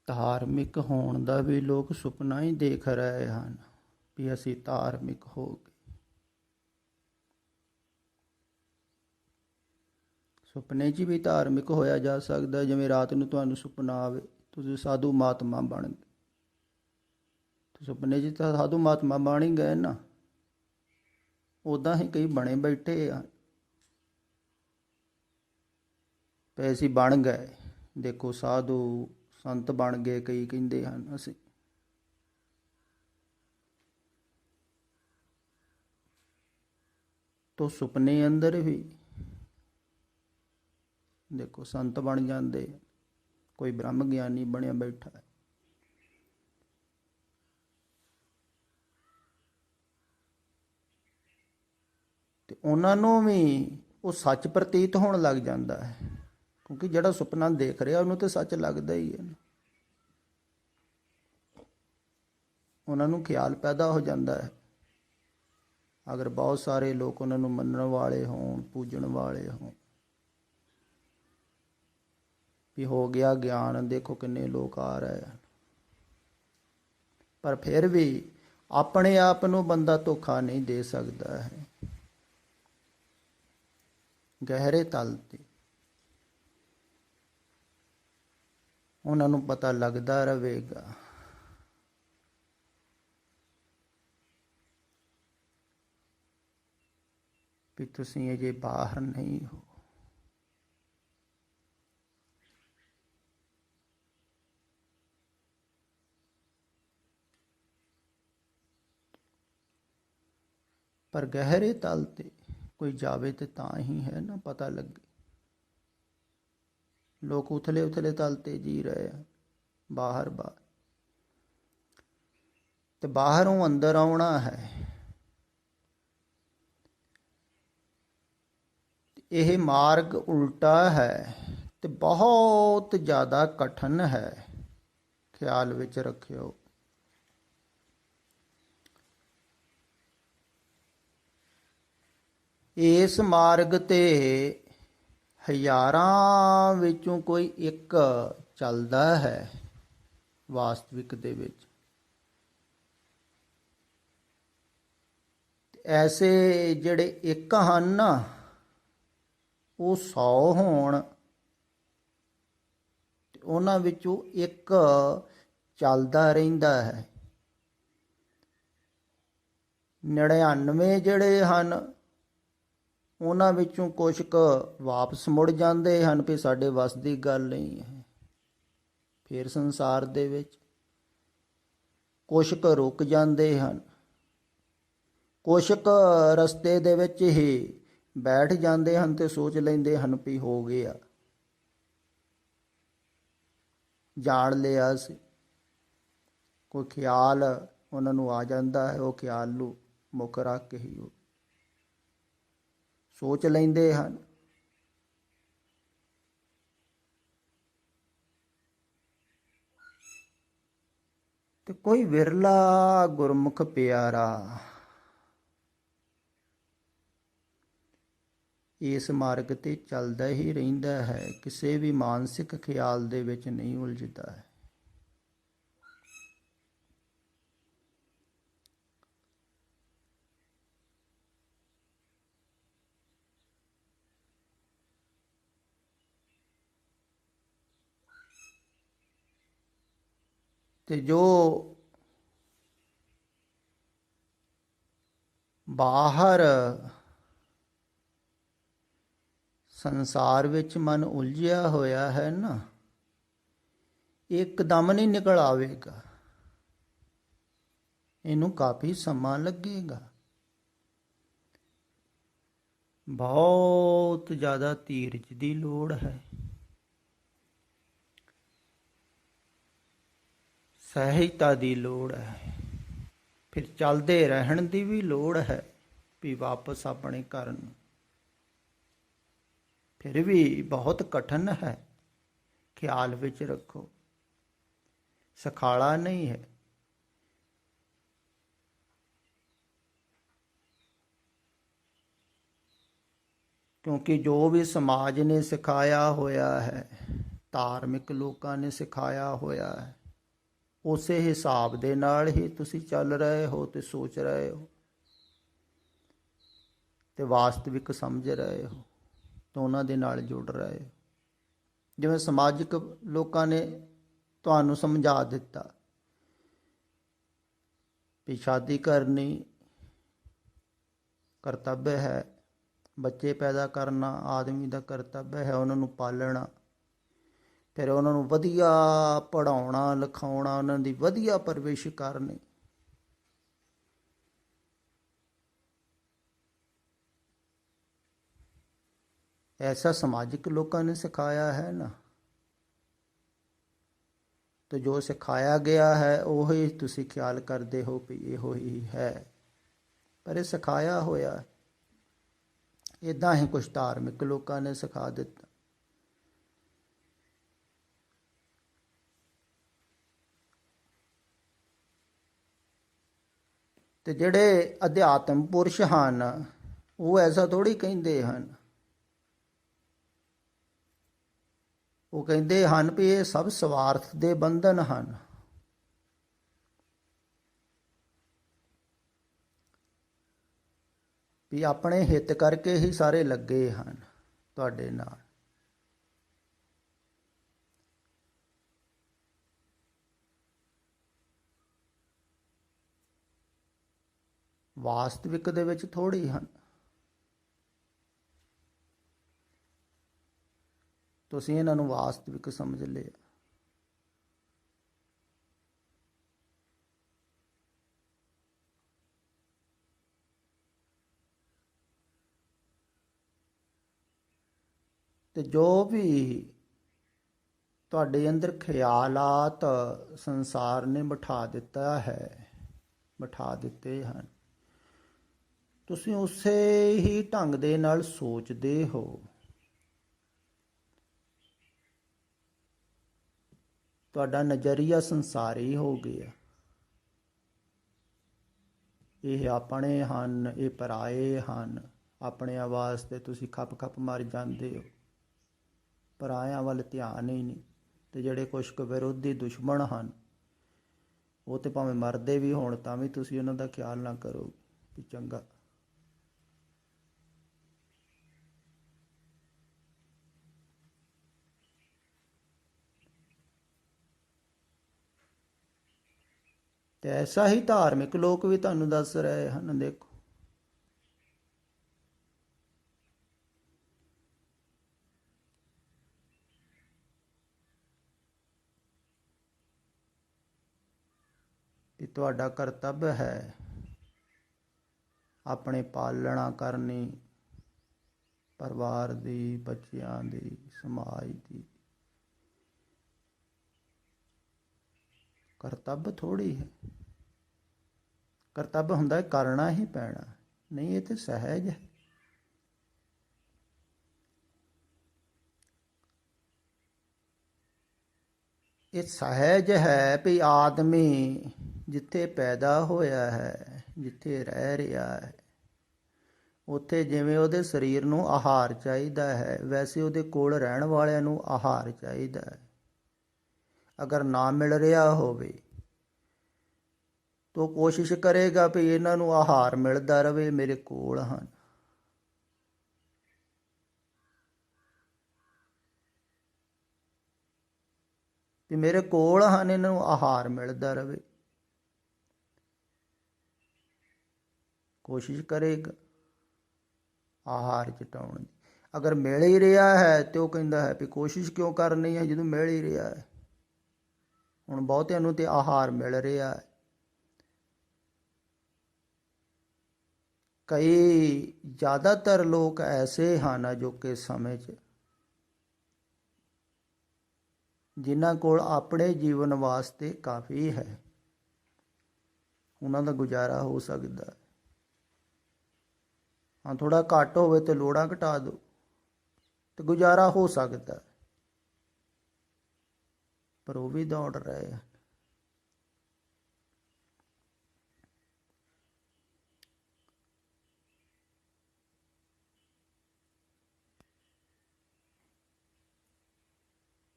ਧਾਰਮਿਕ ਹੋਣ ਦਾ ਵੀ ਲੋਕ ਸੁਪਨਾ ਹੀ ਦੇਖ ਰਹੇ ਹਨ ਵੀ ਅਸੀਂ ਧਾਰਮਿਕ ਹੋ ਗਏ। ਸੁਪਨੇ 'ਚ ਵੀ ਧਾਰਮਿਕ ਹੋਇਆ ਜਾ ਸਕਦਾ। ਜਿਵੇਂ ਰਾਤ ਨੂੰ ਤੁਹਾਨੂੰ ਸੁਪਨਾ ਆਵੇ ਤੁਸੀਂ ਸਾਧੂ ਮਹਾਤਮਾ ਬਣ ਗਏ, ਸੁਪਨੇ 'ਚ ਤਾਂ ਸਾਧੂ ਮਹਾਤਮਾ ਬਣ ਹੀ ਗਏ ਨਾ। ਉੱਦਾਂ ਹੀ ਕਈ ਬਣੇ ਬੈਠੇ ਆ ਤੇ ਅਸੀਂ ਬਣ ਗਏ। ਦੇਖੋ ਸਾਧੂ ਸੰਤ ਬਣ ਗਏ, ਕਈ ਕਹਿੰਦੇ ਹਨ ਅਸੀਂ। ਤੋ ਸੁਪਨੇ ਅੰਦਰ ਵੀ ਦੇਖੋ ਸੰਤ ਬਣ ਜਾਂਦੇ, ਕੋਈ ਬ੍ਰਹਮ ਗਿਆਨੀ ਬਣਿਆ ਬੈਠਾ ਹੈ। ਤੇ ਉਹਨਾਂ ਨੂੰ ਵੀ ਉਹ ਸੱਚ ਪ੍ਰਤੀਤ ਹੋਣ ਲੱਗ ਜਾਂਦਾ ਹੈ, ਕਿਉਂਕਿ ਜਿਹੜਾ ਸੁਪਨਾ ਦੇਖ ਰਿਹਾ ਉਹਨੂੰ ਤਾਂ ਸੱਚ ਲੱਗਦਾ ਹੀ ਹੈ। ਉਹਨਾਂ ਨੂੰ ਖਿਆਲ ਪੈਦਾ ਹੋ ਜਾਂਦਾ ਹੈ। ਅਗਰ ਬਹੁਤ ਸਾਰੇ ਲੋਕ ਉਹਨਾਂ ਨੂੰ ਮੰਨਣ ਵਾਲੇ ਹੋਣ, ਪੂਜਣ ਵਾਲੇ ਹੋਣ, ਵੀ ਹੋ ਗਿਆ ਗਿਆਨ, ਦੇਖੋ ਕਿੰਨੇ ਲੋਕ ਆ ਰਹੇ ਹਨ। ਪਰ ਫਿਰ ਵੀ ਆਪਣੇ ਆਪ ਨੂੰ ਬੰਦਾ ਧੋਖਾ ਨਹੀਂ ਦੇ ਸਕਦਾ ਹੈ। ਗਹਿਰੇ ਤਲ ਤੇ ਉਹਨਾਂ ਨੂੰ ਪਤਾ ਲੱਗਦਾ ਰਹੇਗਾ ਵੀ ਤੁਸੀਂ ਅਜੇ ਬਾਹਰ ਨਹੀਂ ਹੋ। ਪਰ ਗਹਿਰੇ ਤਲ ਤੇ ਕੋਈ ਜਾਵੇ ਤੇ ਤਾਂ ਹੀ ਹੈ ਨਾ ਪਤਾ ਲੱਗੇ। ਲੋਕ ਉਥਲੇ ਉਥਲੇ ਤਲ ਤੇ ਜੀ ਰਹੇ ਆ, ਬਾਹਰ ਤੇ ਬਾਹਰੋਂ ਅੰਦਰ ਆਉਣਾ ਹੈ। ਇਹ ਮਾਰਗ ਉਲਟਾ ਹੈ ਤੇ ਬਹੁਤ ਜ਼ਿਆਦਾ ਕਠਿਨ ਹੈ, ਖਿਆਲ ਵਿੱਚ ਰੱਖਿਓ। ਇਸ ਮਾਰਗ ਤੇ ਹਜ਼ਾਰਾਂ ਵਿੱਚੋਂ ਕੋਈ ਇੱਕ ਚੱਲਦਾ ਹੈ ਵਾਸਤਵਿਕ ਦੇ ਵਿੱਚ। ਐਸੇ ਜਿਹੜੇ ਇੱਕ ਹਨ ਨਾ, ਉਹ 100 ਹੋਣ ਤੇ ਉਹਨਾਂ ਵਿੱਚੋਂ ਇੱਕ ਚੱਲਦਾ ਰਹਿੰਦਾ ਹੈ। 99 ਜਿਹੜੇ ਹਨ ਉਹਨਾਂ ਵਿੱਚੋਂ ਕੁਛ ਕੁ ਵਾਪਸ ਮੁੜ ਜਾਂਦੇ ਹਨ ਵੀ ਸਾਡੇ ਵੱਸ ਦੀ ਗੱਲ ਨਹੀਂ ਹੈ। ਫਿਰ ਸੰਸਾਰ ਦੇ ਵਿੱਚ ਕੁਛ ਕੁ ਰੁਕ ਜਾਂਦੇ ਹਨ, ਕੁਛ ਕੁ ਰਸਤੇ ਦੇ ਵਿੱਚ ਹੀ ਬੈਠ ਜਾਂਦੇ ਹਨ ਤੇ ਸੋਚ ਲੈਂਦੇ ਹਨ ਵੀ ਹੋ ਗਿਆ, ਜਾਣ ਲਿਆ ਸੀ। ਕੋਈ ਖਿਆਲ ਉਹਨਾਂ ਨੂੰ ਆ ਜਾਂਦਾ ਹੈ, ਉਹ ਖਿਆਲ ਨੂੰ ਮੁੱਖ ਰੱਖ ਕੇ ਹੀ ਉਹ ਸੋਚ ਲੈਂਦੇ ਹਨ। ਤੇ ਕੋਈ ਵਿਰਲਾ ਗੁਰਮੁਖ ਪਿਆਰਾ ਇਸ ਮਾਰਗ ਤੇ ਚੱਲਦਾ ਹੀ ਰਹਿੰਦਾ ਹੈ, ਕਿਸੇ ਵੀ ਮਾਨਸਿਕ ਖਿਆਲ ਦੇ ਵਿੱਚ ਨਹੀਂ ਉਲਝਦਾ ਹੈ। ਤੇ ਜੋ ਬਾਹਰ ਸੰਸਾਰ ਵਿੱਚ ਮਨ ਉਲਝਿਆ ਹੋਇਆ ਹੈ ਨਾ, ਇੱਕਦਮ ਨਹੀਂ ਨਿਕਲ ਆਵੇਗਾ, ਇਹਨੂੰ ਕਾਫੀ ਸਮਾਂ ਲੱਗੇਗਾ। ਬਹੁਤ ਜ਼ਿਆਦਾ ਧੀਰਜ ਦੀ ਲੋੜ ਹੈ, ਸਹਿਜਤਾ ਦੀ ਲੋੜ ਹੈ, ਫਿਰ ਚੱਲਦੇ ਰਹਿਣ ਦੀ ਵੀ ਲੋੜ ਹੈ ਵੀ ਵਾਪਸ ਆਪਣੇ ਘਰ ਨੂੰ। ਫਿਰ ਵੀ ਬਹੁਤ ਕਠਿਨ ਹੈ, ਖਿਆਲ ਵਿੱਚ ਰੱਖੋ, ਸਖਾਲਾ ਨਹੀਂ ਹੈ। ਕਿਉਂਕਿ ਜੋ ਵੀ ਸਮਾਜ ਨੇ ਸਿਖਾਇਆ ਹੋਇਆ ਹੈ, ਧਾਰਮਿਕ ਲੋਕਾਂ ਨੇ ਸਿਖਾਇਆ ਹੋਇਆ ਹੈ, ਉਸੇ ਹਿਸਾਬ ਦੇ ਨਾਲ ਹੀ ਤੁਸੀਂ ਚੱਲ ਰਹੇ ਹੋ ਤੇ ਸੋਚ ਰਹੇ ਹੋ ਤੇ ਵਾਸਤਵਿਕ ਸਮਝ ਰਹੇ ਹੋ ਤੇ ਉਹਨਾਂ ਦੇ ਨਾਲ ਜੁੜ ਰਹੇ ਹੋ। ਜਿਵੇਂ ਸਮਾਜਿਕ ਲੋਕਾਂ ਨੇ ਤੁਹਾਨੂੰ ਸਮਝਾ ਦਿੱਤਾ ਵੀ ਸ਼ਾਦੀ ਕਰਨੀ ਕਰਤੱਵ ਹੈ, ਬੱਚੇ ਪੈਦਾ ਕਰਨਾ ਆਦਮੀ ਦਾ ਕਰਤੱਵ ਹੈ, ਉਹਨਾਂ ਨੂੰ ਪਾਲਣਾ, ਫਿਰ ਉਹਨਾਂ ਨੂੰ ਵਧੀਆ ਪੜ੍ਹਾਉਣਾ ਲਿਖਾਉਣਾ, ਉਹਨਾਂ ਦੀ ਵਧੀਆ ਪਰਵਰਿਸ਼ ਕਰਨੀ। ਐਸਾ ਸਮਾਜਿਕ ਲੋਕਾਂ ਨੇ ਸਿਖਾਇਆ ਹੈ ਨਾ, ਤੇ ਜੋ ਸਿਖਾਇਆ ਗਿਆ ਹੈ ਉਹੀ ਤੁਸੀਂ ਖਿਆਲ ਕਰਦੇ ਹੋ ਵੀ ਇਹੋ ਹੀ ਹੈ, ਪਰ ਇਹ ਸਿਖਾਇਆ ਹੋਇਆ ਇੱਦਾਂ ਹੀ ਕੁਛ ਧਾਰਮਿਕ ਲੋਕਾਂ ਨੇ ਸਿਖਾ ਦਿੱਤਾ। ਤੇ ਜਿਹੜੇ ਅਧਿਆਤਮ ਪੁਰਸ਼ ਹਨ ਉਹ ਐਸਾ ਥੋੜ੍ਹੀ ਕਹਿੰਦੇ ਹਨ। ਉਹ ਕਹਿੰਦੇ ਹਨ ਵੀ ਇਹ ਸਭ ਸਵਾਰਥ ਦੇ ਬੰਧਨ ਹਨ। ਵੀ ਆਪਣੇ ਹਿੱਤ ਕਰਕੇ ਹੀ ਸਾਰੇ ਲੱਗੇ ਹਨ ਤੁਹਾਡੇ ਨਾਲ। ਵਾਸਤਵਿਕ ਦੇ ਵਿੱਚ ਥੋੜ੍ਹੀ ਹਨ। ਤੁਸੀਂ ਇਹਨਾਂ ਨੂੰ ਵਾਸਤਵਿਕ ਸਮਝ ਲਿਆ। ਤੇ ਜੋ ਵੀ ਤੁਹਾਡੇ ਅੰਦਰ ਖਿਆਲਾਤ ਸੰਸਾਰ ਨੇ ਬਿਠਾ ਦਿੱਤਾ ਹੈ, ਬਿਠਾ ਦਿੱਤੇ ਹਨ, ਤੁਸੀਂ ਉਸੇ ਹੀ ਢੰਗ ਦੇ ਨਾਲ ਸੋਚਦੇ ਹੋ। ਤੁਹਾਡਾ ਨਜ਼ਰੀਆ ਸੰਸਾਰੀ ਹੋ ਗਿਆ। ਇਹ ਆਪਣੇ ਹਨ, ਇਹ ਪਰਾਏ ਹਨ। ਆਪਣਿਆਂ ਵਾਸਤੇ ਤੁਸੀਂ ਖੱਪ ਖੱਪ ਮਰ ਜਾਂਦੇ ਹੋ, ਪਰਾਇਆਂ ਵੱਲ ਧਿਆਨ ਹੀ ਨਹੀਂ। ਤੇ ਜਿਹੜੇ ਕੁਛ ਕੁ ਵਿਰੋਧੀ ਦੁਸ਼ਮਣ ਹਨ ਉਹ ਤੇ ਭਾਵੇਂ ਮਰਦੇ ਵੀ ਹੋਣ ਤਾਂ ਵੀ ਤੁਸੀਂ ਉਹਨਾਂ ਦਾ ਖਿਆਲ ਨਾ ਕਰੋ ਵੀ ਚੰਗਾ। ਤੇ ਐਸਾ ਹੀ ਧਾਰਮਿਕ ਲੋਕ ਵੀ ਤੁਹਾਨੂੰ ਦੱਸ ਰਹੇ ਹਨ। ਦੇਖੋ, ਕਿ ਤੁਹਾਡਾ ਕਰਤੱਵ ਹੈ ਆਪਣੇ ਪਾਲਣਾ ਕਰਨੀ, ਪਰਿਵਾਰ ਦੀ, ਬੱਚਿਆਂ ਦੀ, ਸਮਾਜ ਦੀ। ਕਰਤੱਵ ਥੋੜ੍ਹੀ ਹੈ। ਕਰਤੱਵ ਹੁੰਦਾ ਕਰਨਾ ਹੀ ਪੈਣਾ। ਨਹੀਂ, ਇਹ ਤੇ ਸਹਿਜ ਹੈ। ਇਹ ਸਹਿਜ ਹੈ ਵੀ ਆਦਮੀ ਜਿੱਥੇ ਪੈਦਾ ਹੋਇਆ ਹੈ, ਜਿੱਥੇ ਰਹਿ ਰਿਹਾ ਹੈ, ਉੱਥੇ ਜਿਵੇਂ ਉਹਦੇ ਸਰੀਰ ਨੂੰ ਆਹਾਰ ਚਾਹੀਦਾ ਹੈ, ਵੈਸੇ ਉਹਦੇ ਕੋਲ ਰਹਿਣ ਵਾਲਿਆਂ ਨੂੰ ਆਹਾਰ ਚਾਹੀਦਾ ਹੈ। ਅਗਰ ਨਾ ਮਿਲ ਰਿਹਾ ਹੋਵੇ ਤਾਂ ਕੋਸ਼ਿਸ਼ ਕਰੇਗਾ ਵੀ ਇਹਨਾਂ ਨੂੰ ਆਹਾਰ ਮਿਲਦਾ ਰਹੇ, ਮੇਰੇ ਕੋਲ ਹਨ। ਵੀ ਮੇਰੇ ਕੋਲ ਹਨ, ਇਹਨਾਂ ਨੂੰ ਆਹਾਰ ਮਿਲਦਾ ਰਹੇ, ਕੋਸ਼ਿਸ਼ ਕਰੇਗਾ ਆਹਾਰ ਚਟਾਉਣ ਦੀ। ਅਗਰ ਮਿਲ ਹੀ ਰਿਹਾ ਹੈ ਤੇ ਉਹ ਕਹਿੰਦਾ ਹੈ ਵੀ ਕੋਸ਼ਿਸ਼ ਕਿਉਂ ਕਰਨੀ ਹੈ ਜਦੋਂ ਮਿਲ ਹੀ ਰਿਹਾ ਹੈ। ਹੁਣ ਬਹੁਤਿਆਂ ਨੂੰ ਤੇ ਆਹਾਰ ਮਿਲ ਰਿਹਾ ਹੈ। ਕਈ ਜ਼ਿਆਦਾਤਰ ਲੋਕ ਐਸੇ ਹਨ ਅਜੋਕੇ ਸਮੇਂ 'ਚ ਜਿਨ੍ਹਾਂ ਕੋਲ ਆਪਣੇ ਜੀਵਨ ਵਾਸਤੇ ਕਾਫੀ ਹੈ, ਉਹਨਾਂ ਦਾ ਗੁਜ਼ਾਰਾ ਹੋ ਸਕਦਾ। ਹਾਂ, ਥੋੜ੍ਹਾ ਘੱਟ ਹੋਵੇ ਤੇ ਲੋੜਾਂ ਘਟਾ ਦਿਓ ਤੇ ਗੁਜ਼ਾਰਾ ਹੋ ਸਕਦਾ, ਪਰ ਉਹ ਵੀ ਦੌੜ ਰਹੇ ਹਨ।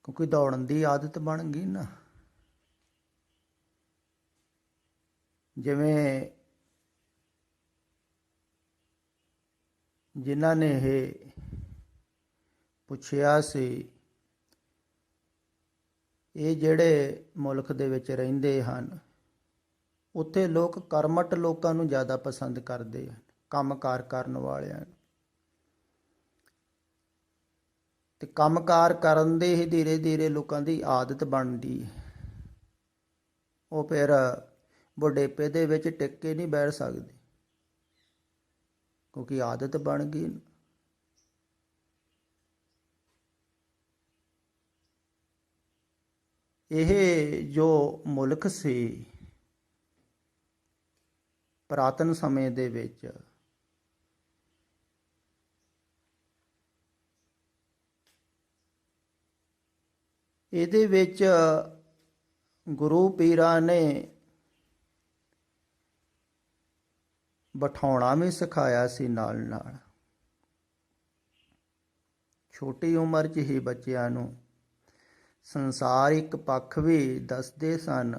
ਕਿਉਂਕਿ ਦੌੜਨ ਦੀ ਆਦਤ ਬਣ ਗਈ ਨਾ। ਜਿਵੇਂ ਜਿਨ੍ਹਾਂ ਨੇ ਇਹ ਪੁੱਛਿਆ ਸੀ, ਇਹ ਜਿਹੜੇ ਮੁਲਕ ਦੇ ਵਿੱਚ ਰਹਿੰਦੇ ਹਨ, ਉੱਥੇ ਲੋਕ ਕਰਮਟ ਲੋਕਾਂ ਨੂੰ ਜ਼ਿਆਦਾ ਪਸੰਦ ਕਰਦੇ ਹਨ, ਕੰਮਕਾਰ ਕਰਨ ਵਾਲਿਆਂ ਨੂੰ। ਤੇ ਕੰਮਕਾਰ ਕਰਨ ਦੇ ਹੀ ਧੀਰੇ ਧੀਰੇ ਲੋਕਾਂ ਦੀ ਆਦਤ ਬਣਦੀ ਹੈ। ਉਹ ਫਿਰ ਬੁਢੇਪੇ ਦੇ ਵਿੱਚ ਟਿਕ ਕੇ ਨਹੀਂ ਬੈਠ ਸਕਦੇ, ਕਿਉਂਕਿ ਆਦਤ ਬਣ ਗਈ। ਇਹ ਜੋ ਮੁਲਕ ਸੀ ਪੁਰਾਤਨ ਸਮੇਂ ਦੇ ਵਿੱਚ, ਇਹਦੇ ਵਿੱਚ ਗੁਰੂ ਪੀਰਾਂ ਨੇ ਬਿਠਾਉਣਾ ਵੀ ਸਿਖਾਇਆ ਸੀ ਨਾਲ ਨਾਲ। ਛੋਟੀ ਉਮਰ 'ਚ ਹੀ ਬੱਚਿਆਂ ਨੂੰ ਸੰਸਾਰਿਕ ਪੱਖ ਵੀ ਦੱਸਦੇ ਸਨ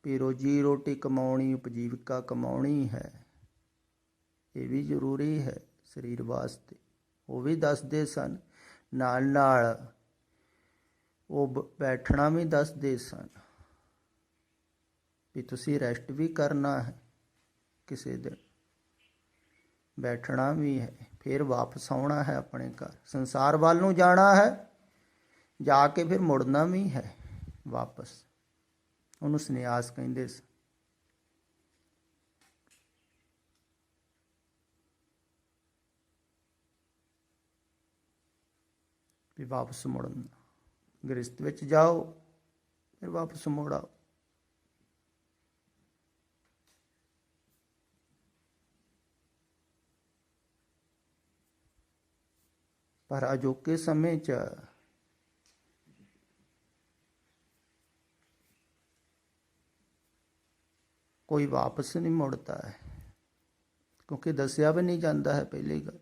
ਵੀ ਰੋਜੀ ਰੋਟੀ ਕਮਾਉਣੀ, ਉਪਜੀਵਿਕਾ ਕਮਾਉਣੀ ਹੈ, ਇਹ ਵੀ ਜ਼ਰੂਰੀ ਹੈ ਸਰੀਰ ਵਾਸਤੇ, ਉਹ ਵੀ ਦੱਸਦੇ ਸਨ। ਨਾਲ ਨਾਲ ਉਹ ਬੈਠਣਾ ਵੀ ਦੱਸਦੇ ਸਨ ਵੀ ਤੁਸੀਂ ਰੈਸਟ ਵੀ ਕਰਨਾ ਹੈ, ਕਿਸੇ ਦਿਨ ਬੈਠਣਾ ਵੀ ਹੈ, ਫਿਰ ਵਾਪਸ ਆਉਣਾ ਹੈ ਆਪਣੇ ਘਰ, ਸੰਸਾਰ ਵੱਲ ਨੂੰ ਜਾਣਾ ਹੈ, ਜਾ ਕੇ ਫਿਰ ਮੁੜਨਾ ਵੀ ਹੈ ਵਾਪਸ। ਉਹਨੂੰ ਸੰਨਿਆਸ ਕਹਿੰਦੇ ਸੀ। ਵੀ ਵਾਪਸ ਮੁੜਨਾ, ਗ੍ਰਸਤ ਵਿੱਚ ਜਾਓ ਫਿਰ ਵਾਪਸ ਮੁੜ ਆਓ। ਪਰ ਅਜੋਕੇ ਸਮੇਂ 'ਚ ਕੋਈ ਵਾਪਸ ਨਹੀਂ ਮੁੜਦਾ ਹੈ, ਕਿਉਂਕਿ ਦੱਸਿਆ ਵੀ ਨਹੀਂ ਜਾਂਦਾ ਹੈ। ਪਹਿਲੀ ਗੱਲ,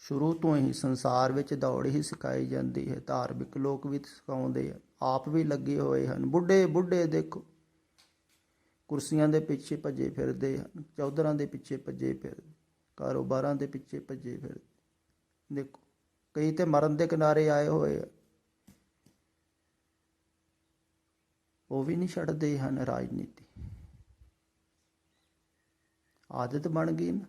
ਸ਼ੁਰੂ ਤੋਂ ਹੀ ਸੰਸਾਰ ਵਿੱਚ ਦੌੜ ਹੀ ਸਿਖਾਈ ਜਾਂਦੀ ਹੈ। ਧਾਰਮਿਕ ਲੋਕ ਵੀ ਸਿਖਾਉਂਦੇ ਆ, ਆਪ ਵੀ ਲੱਗੇ ਹੋਏ ਹਨ। ਬੁੱਢੇ ਦੇਖੋ ਕੁਰਸੀਆਂ ਦੇ ਪਿੱਛੇ ਭੱਜੇ ਫਿਰਦੇ ਹਨ, ਚੌਧਰਾਂ ਦੇ ਪਿੱਛੇ ਭੱਜੇ ਫਿਰਦੇ, ਕਾਰੋਬਾਰਾਂ ਦੇ ਪਿੱਛੇ ਭੱਜੇ ਫਿਰਦੇ। ਦੇਖੋ ਕਈ ਤੇ ਮਰਨ ਦੇ ਕਿਨਾਰੇ ਆਏ ਹੋਏ ਆ, ਉਹ ਵੀ ਨਹੀਂ ਛੱਡਦੇ ਹਨ ਰਾਜਨੀਤੀ। ਆਦਤ ਬਣ ਗਈ ਨਾ।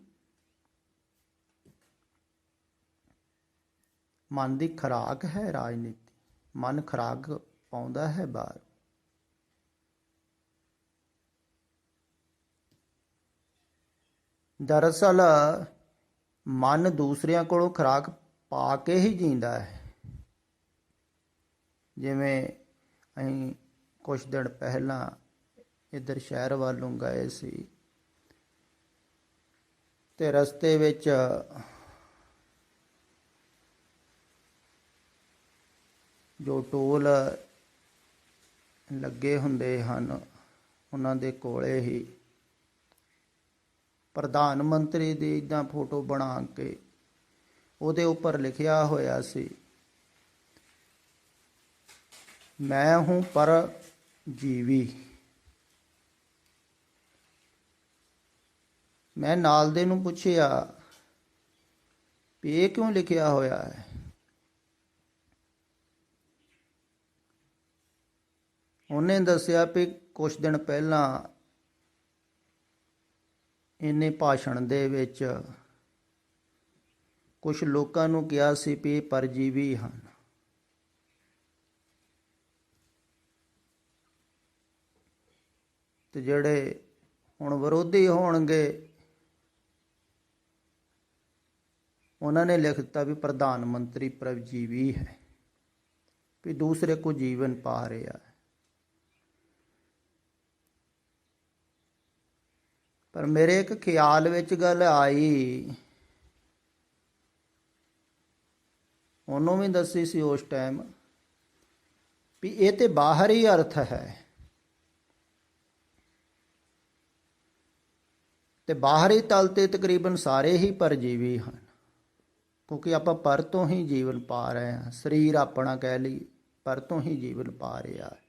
ਮਨ ਦੀ ਖੁਰਾਕ ਹੈ ਰਾਜਨੀਤੀ, ਮਨ ਖੁਰਾਕ ਪਾਉਂਦਾ ਹੈ ਬਾਹਰ। ਦਰਅਸਲ ਮਨ ਦੂਸਰਿਆਂ ਕੋਲੋਂ ਖੁਰਾਕ ਪਾ ਕੇ ਹੀ ਜੀਂਦਾ ਹੈ। ਜਿਵੇਂ ਅਸੀਂ ਕੁਛ ਦਿਨ ਪਹਿਲਾਂ ਇੱਧਰ ਸ਼ਹਿਰ ਵੱਲ ਨੂੰ ਗਏ ਸੀ, ਤੇ ਰਸਤੇ ਵਿੱਚ ਜੋ ਟੋਲ ਲੱਗੇ ਹੁੰਦੇ ਹਨ, ਉਹਨਾਂ ਦੇ ਕੋਲੇ ਹੀ ਪ੍ਰਧਾਨ ਮੰਤਰੀ ਦੀ ਇੱਦਾਂ ਫੋਟੋ ਬਣਾ ਕੇ ਉਹਦੇ ਉੱਪਰ ਲਿਖਿਆ ਹੋਇਆ ਸੀ, ਮੈਂ ਹੂੰ ਪਰਜੀਵੀ। ਮੈਂ ਨਾਲ ਦੇ ਨੂੰ ਪੁੱਛਿਆ ਵੀ ਇਹ ਕਿਉਂ ਲਿਖਿਆ ਹੋਇਆ ਹੈ। ਉਹਨੇ ਦੱਸਿਆ ਵੀ ਕੁਝ ਦਿਨ ਪਹਿਲਾਂ ਇਹਨੇ ਭਾਸ਼ਣ ਦੇ ਵਿੱਚ ਕੁਝ ਲੋਕਾਂ ਨੂੰ ਕਿਹਾ ਸੀ ਵੀ ਇਹ ਪਰਜੀਵੀ ਹਨ। ਤੇ ਜਿਹੜੇ ਹੁਣ ਵਿਰੋਧੀ ਹੋਣਗੇ, ਉਹਨਾਂ ਨੇ ਲਿਖ ਦਿੱਤਾ ਵੀ ਪ੍ਰਧਾਨ ਮੰਤਰੀ ਪਰਜੀਵੀ ਹੈ, ਵੀ ਦੂਸਰੇ ਕੋ ਜੀਵਨ ਪਾ ਰਿਹਾ ਹੈ। ਪਰ ਮੇਰੇ ਇੱਕ ਖਿਆਲ ਵਿੱਚ ਗੱਲ ਆਈ, ਉਹਨੂੰ ਵੀ ਦੱਸੀ ਸੀ ਉਸ ਟਾਈਮ, ਵੀ ਇਹ ਤੇ ਬਾਹਰੀ ਅਰਥ ਹੈ, ਤੇ ਬਾਹਰੀ ਤਲ ਤੇ ਤਕਰੀਬਨ ਸਾਰੇ ਹੀ ਪਰਜੀਵੀ ਹਨ, ਕਿਉਂਕਿ ਆਪਾਂ ਪਰ ਤੋਂ ਹੀ ਜੀਵਨ ਪਾ ਰਹੇ ਹਾਂ। ਸਰੀਰ ਆਪਣਾ ਕਹਿ ਲਈ, ਪਰ ਤੋਂ ਹੀ ਜੀਵਨ ਪਾ ਰਿਹਾ ਹੈ।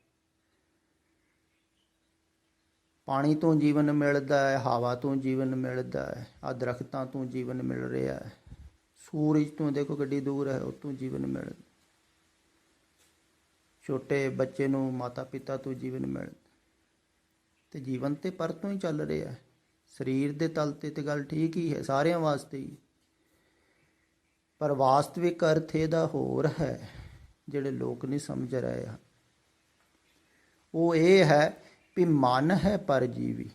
ਪਾਣੀ ਤੋਂ ਜੀਵਨ ਮਿਲਦਾ ਹੈ, ਹਵਾ ਤੋਂ ਜੀਵਨ ਮਿਲਦਾ ਹੈ, ਆ ਦਰਖਤਾਂ ਤੋਂ ਜੀਵਨ ਮਿਲ ਰਿਹਾ ਹੈ, ਸੂਰਜ ਤੋਂ ਦੇਖੋ ਕਿੱਡੀ ਦੂਰ ਹੈ, ਉੱਥੋਂ ਜੀਵਨ ਮਿਲਦਾ। ਛੋਟੇ ਬੱਚੇ ਨੂੰ ਮਾਤਾ ਪਿਤਾ ਤੋਂ ਜੀਵਨ ਮਿਲਦਾ, ਤੇ ਜੀਵਨ ਤੇ ਪਰ ਤੋਂ ਹੀ ਚੱਲ ਰਿਹਾ ਹੈ। ਸਰੀਰ ਦੇ ਤਲ ਤੇ ਗੱਲ ਠੀਕ ਹੀ ਹੈ, ਸਾਰਿਆਂ ਵਾਸਤੇ ਹੀ, ਪਰ ਵਾਸਤਵਿਕ ਅਰਥ ਇਹਦਾ ਹੋਰ ਹੈ, ਜਿਹੜੇ ਲੋਕ ਨਹੀਂ ਸਮਝ ਰਹੇ ਹਨ। ਉਹ ਇਹ ਹੈ ਵੀ ਮਨ ਹੈ ਪਰਜੀਵੀ।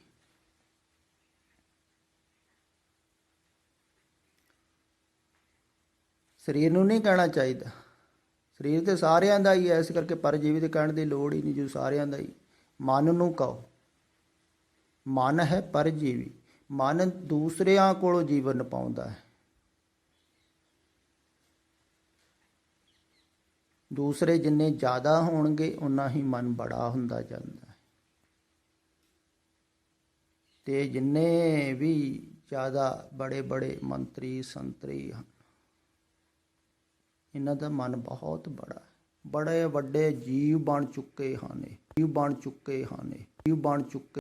ਸਰੀਰ ਨੂੰ ਨਹੀਂ ਕਹਿਣਾ ਚਾਹੀਦਾ, ਸਰੀਰ ਤੇ ਸਾਰਿਆਂ ਦਾ ਹੀ ਹੈ, ਇਸ ਕਰਕੇ ਪਰਜੀਵੀ ਤੇ ਕਹਿਣ ਦੀ ਲੋੜ ਹੀ ਨਹੀਂ, ਜੋ ਸਾਰਿਆਂ ਦਾ ਹੀ। ਮਨ ਨੂੰ ਕਹੋ, ਮਨ ਹੈ ਪਰਜੀਵੀ। ਮਨ ਦੂਸਰਿਆਂ ਕੋਲੋਂ ਜੀਵਨ ਪਾਉਂਦਾ ਹੈ, ਦੂਸਰੇ ਜਿੰਨੇ ਜ਼ਿਆਦਾ ਹੋਣਗੇ ਉਨਾ ਹੀ ਮਨ ਬੜਾ ਹੁੰਦਾ ਜਾਂਦਾ ਹੈ, ਤੇ ਜਿੰਨੇ ਵੀ ਜ਼ਿਆਦਾ ਬੜੇ ਬੜੇ ਮੰਤਰੀ ਸੰਤਰੀ ਹਨ, ਇਹਨਾਂ ਦਾ ਮਨ ਬਹੁਤ ਬੜਾ ਹੈ। ਬੜੇ ਵੱਡੇ ਜੀਵ ਬਣ ਚੁੱਕੇ ਹਨ, ਜੀਵ ਬਣ ਚੁੱਕੇ ਹਨ, ਜੀਵ ਬਣ ਚੁੱਕੇ